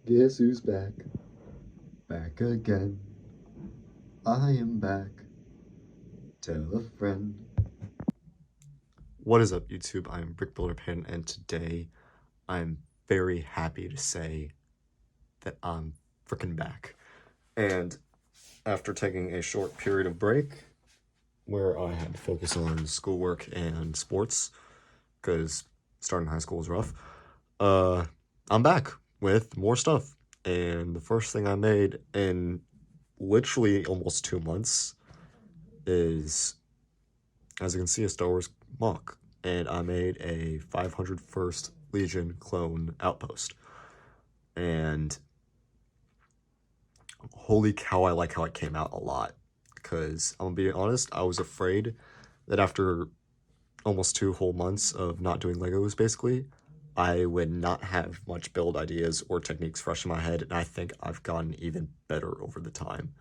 Guess who's back? Back again. I am back. Tell a friend. What is up, YouTube? I am BrickBuilder Paden, and today I'm very happy to say that I'm freaking back. And after taking a short period of break where I had to focus on schoolwork and sports, because starting high school was rough, I'm back with more stuff. And the first thing I made in literally almost 2 months is, as you can see, a Star Wars MOC. And I made a 501st Legion clone outpost. And holy cow, I like how it came out a lot. Because I'm gonna be honest, I was afraid that after almost 2 whole months of not doing Legos, basically, I would not have much build ideas or techniques fresh in my head, and I think I've gotten even better over the time.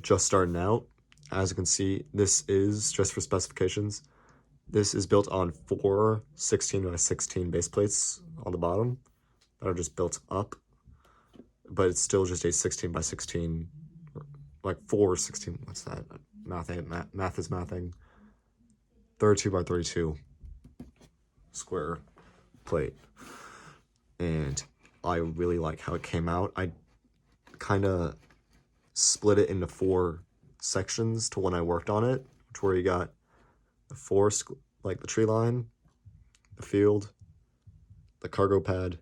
Just starting out, as you can see, this is, just for specifications, this is built on 4 16x16 base plates on the bottom that are just built up, but it's still just a 16x16, like 4 16, what's that? Math is mathing. 32x32 square plate. And I really like how it came out. I kind of split it into 4 sections to when I worked on it, to where you got the forest, like the tree line, the field, the cargo pad,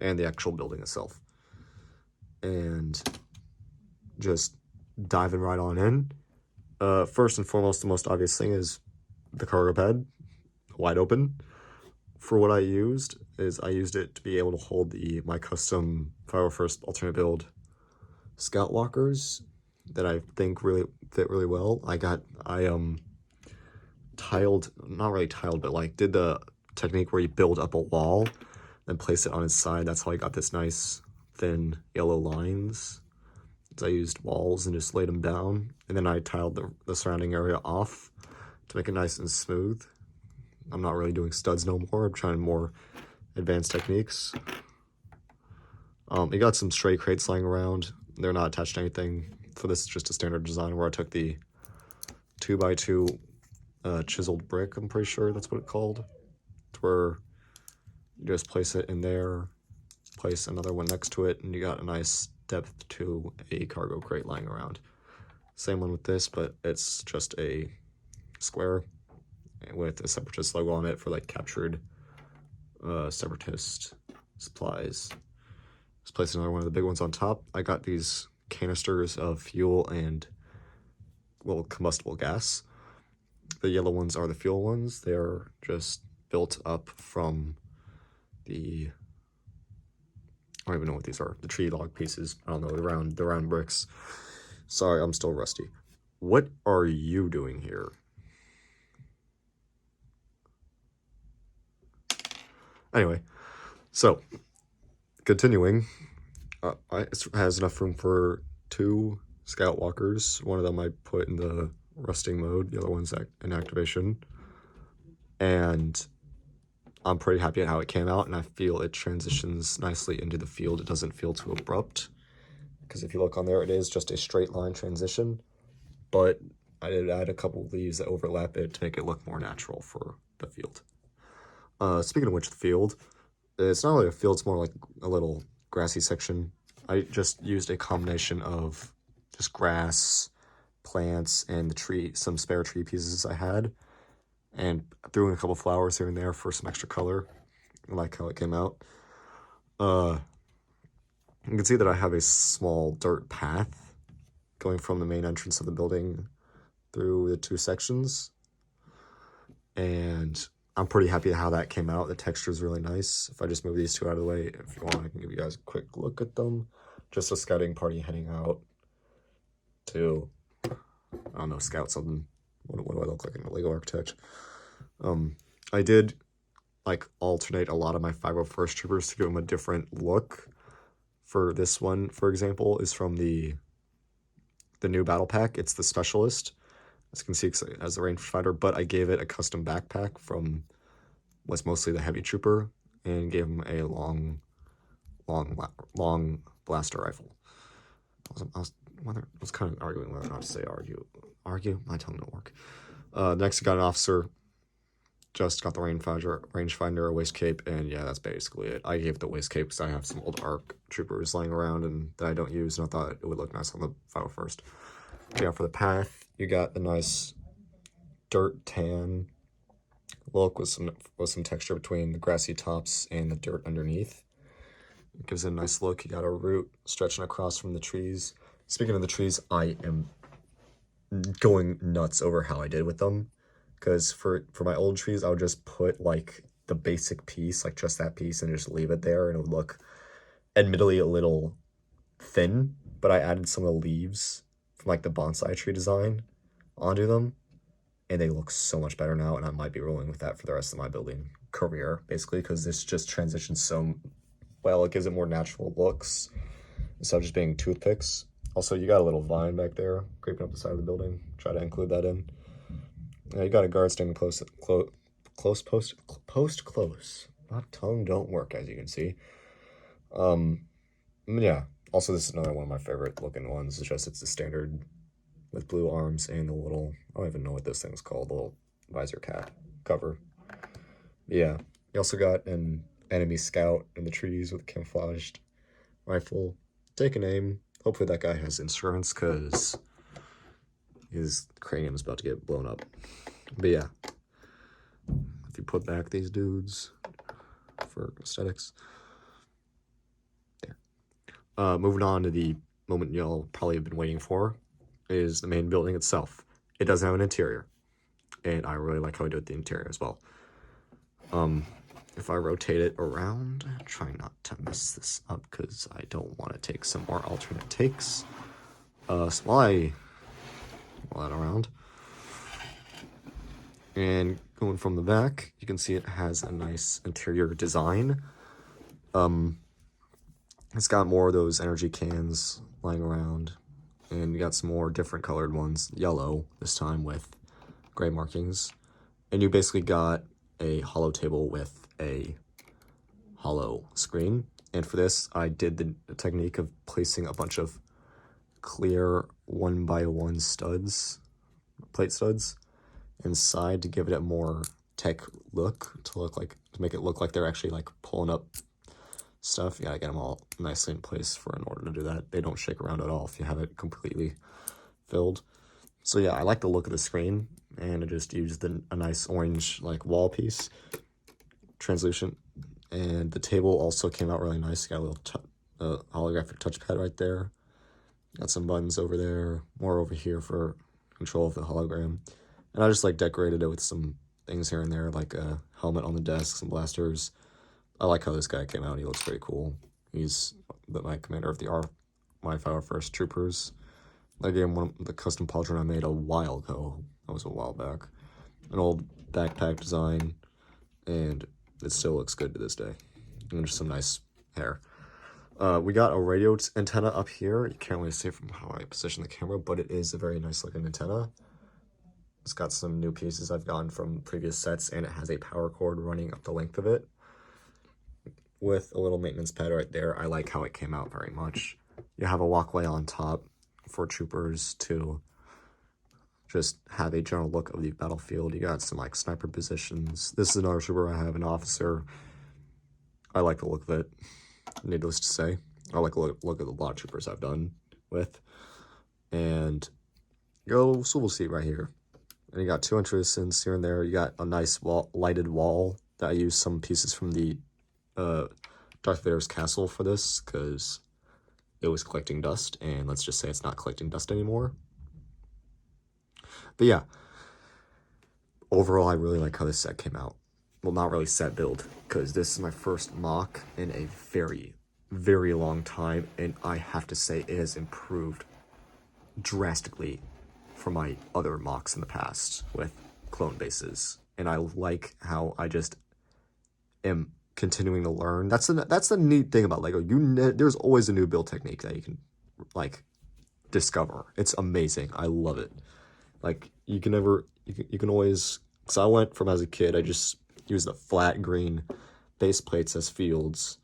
and the actual building itself. And just diving right on in. First and foremost, the most obvious thing is the cargo pad, wide open. For what I used is I used it to be able to hold my custom 501st alternate build scout walkers that I think really fit really well. I tiled, not really tiled, but like did the technique where you build up a wall and place it on its side. That's how I got this nice thin yellow lines. So I used walls and just laid them down, and then I tiled the surrounding area off to make it nice and smooth. I'm not really doing studs no more. I'm trying more advanced techniques. You got some stray crates lying around. They're not attached to anything. So this is just a standard design where I took the 2x2 chiseled brick, I'm pretty sure that's what it's called, to where you just place it in there, place another one next to it, and you got a nice depth to a cargo crate lying around. Same one with this, but it's just a square with a separatist logo on it for like captured separatist supplies. Let's place another one of the big ones on top. I got these canisters of fuel and, well, combustible gas. The yellow ones are the fuel ones. They're just built up from the, I don't even know what these are, the tree log pieces. I don't know, the round bricks. Sorry, I'm still rusty. What are you doing here? Anyway, so continuing, it has enough room for 2 scout walkers. One of them I put in the rusting mode, the other one's in activation. And I'm pretty happy at how it came out, and I feel it transitions nicely into the field. It doesn't feel too abrupt, because if you look on there, it is just a straight line transition, but I did add a couple of leaves that overlap it to make it look more natural for the field. Speaking of which, the field, it's not really a field, it's more like a little grassy section. I just used a combination of just grass, plants, and some spare tree pieces I had, and threw in a couple flowers here and there for some extra color. I like how it came out. You can see that I have a small dirt path going from the main entrance of the building through the 2 sections, and I'm pretty happy how that came out. The texture is really nice. If I just move these 2 out of the way, if you want, I can give you guys a quick look at them. Just a scouting party heading out to, I don't know, scout something. What do I look like in a Lego architect? I did like alternate a lot of my 501st troopers to give them a different look. For this one, for example, is from the new battle pack. It's the specialist. As you can see, as the range fighter, but I gave it a custom backpack from what's mostly the heavy trooper, and gave him a long long blaster rifle. I was kind of arguing whether or not to say argue. My tongue don't work. Next, I got an officer. Just got the rangefinder, a waist cape, and yeah, that's basically it. I gave the waist cape because I have some old ARC troopers lying around and that I don't use, and I thought it would look nice on the 501st. Yeah, for the path, you got the nice dirt tan look with some texture between the grassy tops and the dirt underneath. It gives it a nice look. You got a root stretching across from the trees. Speaking of the trees, I am going nuts over how I did with them. Because for my old trees, I would just put, like, the basic piece, like, just that piece, and just leave it there, and it would look, admittedly, a little thin, but I added some of the leaves from, like, the bonsai tree design onto them, and they look so much better now, and I might be rolling with that for the rest of my building career, basically, because this just transitions so well. It gives it more natural looks, instead of just being toothpicks. Also, you got a little vine back there, creeping up the side of the building. Try to include that in. Yeah, you got a guard standing close. My tongue don't work, as you can see. Yeah. Also, this is another one of my favorite looking ones. It's just, it's the standard with blue arms and the little, I don't even know what this thing's called, the little visor cap cover. Yeah. You also got an enemy scout in the trees with a camouflaged rifle. Take an aim. Hopefully that guy has insurance, because his cranium is about to get blown up. But yeah, if you put back these dudes for aesthetics. There. Moving on to the moment y'all probably have been waiting for, is the main building itself. It doesn't have an interior, and I really like how I do the interior as well. If I rotate it around, try not to mess this up because I don't want to take some more alternate takes. So while I roll that around, and going from the back, you can see it has a nice interior design. It's got more of those energy cans lying around, and you got some more different colored ones, yellow this time with gray markings. And you basically got a hollow table with a hollow screen. And for this, I did the technique of placing a bunch of clear 1x1 studs, plate studs, inside to give it a more tech look, to make it look like they're actually like pulling up stuff. You gotta get them all nicely in place in order to do that. They don't shake around at all if you have it completely filled. So yeah, I like the look of the screen, and I just used a nice orange like wall piece, translucent, and the table also came out really nice. Got a little holographic touchpad right there. Got some buttons over there, more over here for control of the hologram. And I just like decorated it with some things here and there, like a helmet on the desk, some blasters. I like how this guy came out. He looks pretty cool. He's my commander of the my 501st troopers. I gave him the custom pauldron I made a while ago. That was a while back. An old backpack design, and it still looks good to this day. And just some nice hair. We got a radio antenna up here. You can't really see it from how I position the camera, but it is a very nice looking antenna. It's got some new pieces I've gotten from previous sets, and it has a power cord running up the length of it with a little maintenance pad right there. I like how it came out very much. You have a walkway on top for troopers to just have a general look of the battlefield. You got some like sniper positions. This is another trooper I have, an officer. I like the look of it, needless to say. I like the look of a lot of troopers I've done with. And you got a little swivel seat right here. And you got two entrances here and there. You got a nice lighted wall that I used some pieces from the Darth Vader's castle for this, because it was collecting dust, and let's just say it's not collecting dust anymore. But yeah, overall I really like how this set came out. Well, not really set build, because this is my first MOC in a very, very long time, and I have to say it has improved drastically from my other MOCs in the past with clone bases. And I like how I just am continuing to learn. That's the neat thing about Lego. There's always a new build technique that you can like discover. It's amazing. I love it. Like you can always, because I went from as a kid, I just used the flat green base plates as fields,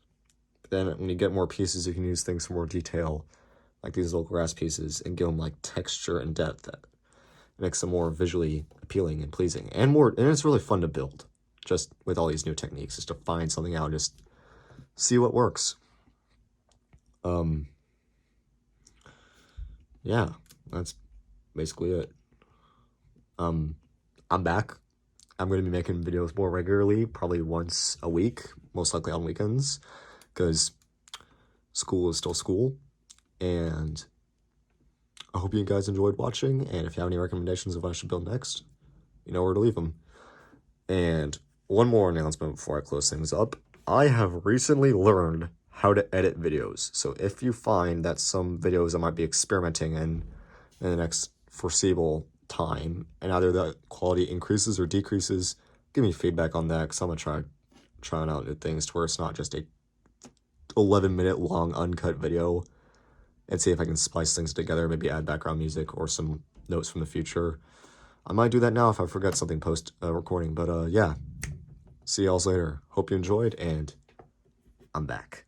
then when you get more pieces, you can use things for more detail, like these little grass pieces, and give them like texture and depth that makes them more visually appealing and pleasing, and it's really fun to build, just with all these new techniques, just to find something out and just see what works. Yeah, that's basically it. I'm back. I'm going to be making videos more regularly, probably once a week, most likely on weekends, because school is still school, and I hope you guys enjoyed watching, and if you have any recommendations of what I should build next, you know where to leave them. And one more announcement before I close things up. I have recently learned how to edit videos, so if you find that some videos I might be experimenting in the next foreseeable time, and either the quality increases or decreases, give me feedback on that, because I'm going to trying out new things to where it's not just a 11-minute long uncut video, and see if I can splice things together, maybe add background music or some notes from the future. I might do that now if I forget something post recording, but yeah. See y'all later. Hope you enjoyed, and I'm back.